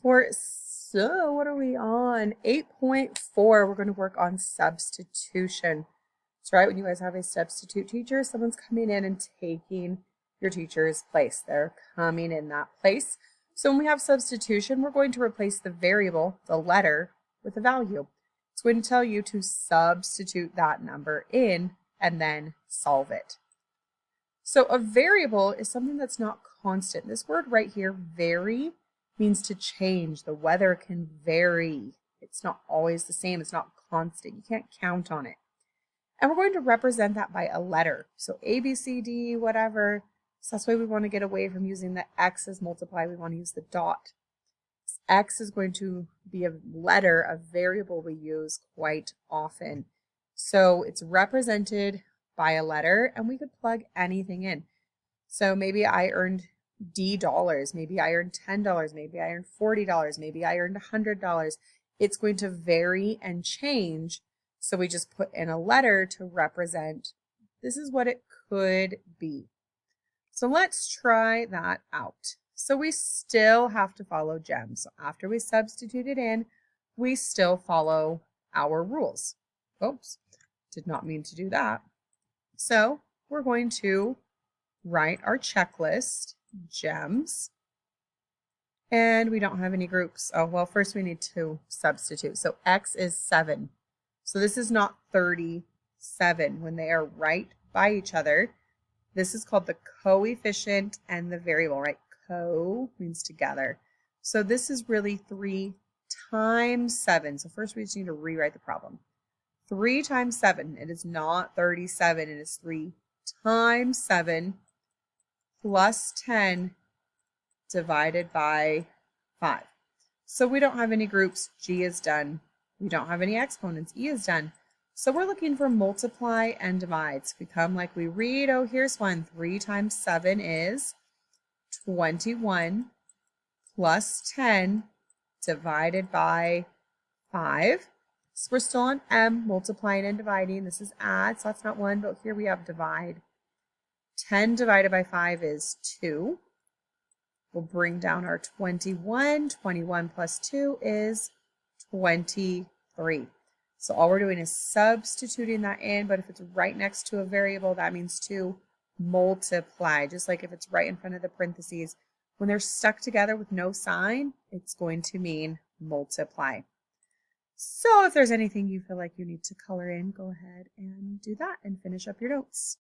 So what are we on? 8.4, we're going to work on substitution. That's right, when you guys have a substitute teacher, someone's coming in and taking your teacher's place. They're coming in that place. So when we have substitution, we're going to replace the variable, the letter, with a value. It's going to tell you to substitute that number in and then solve it. So a variable is something that's not constant. This word right here, vary, means to change. The weather can vary. It's not always the same. It's not constant. You can't count on it. And we're going to represent that by a letter. So A, B, C, D, whatever. So that's why we want to get away from using the X as multiply. We want to use the dot. X is going to be a letter, a variable we use quite often. So it's represented by a letter, and we could plug anything in. So maybe I earned D dollars, maybe I earned $10, maybe I earned $40, maybe I earned $100. It's going to vary and change. So we just put in a letter to represent this is what it could be. So let's try that out. So we still have to follow GEMS. So after we substitute it in, we still follow our rules. Oops, did not mean to do that. So we're going to write our checklist, GEMS, and we don't have any groups. Oh, well, first we need to substitute. So X is 7. So this is not 37 when they are right by each other. This is called the coefficient and the variable, right? Co means together. So this is really 3 times 7. So first we just need to rewrite the problem. 3 times 7, it is not 37, it is 3 times 7 plus 10 divided by 5. So we don't have any groups, G is done. We don't have any exponents, E is done. So we're looking for multiply and divide. So we come like we read, oh, here's one. 3 times 7 is 21 plus 10 divided by 5. So we're still on M, multiplying and dividing. This is add, so that's not 1, but here we have divide. 10 divided by 5 is 2. We'll bring down our 21. 21 plus 2 is 23. So all we're doing is substituting that in, but if it's right next to a variable, that means to multiply. Just like if it's right in front of the parentheses, when they're stuck together with no sign, it's going to mean multiply. So if there's anything you feel like you need to color in, go ahead and do that and finish up your notes.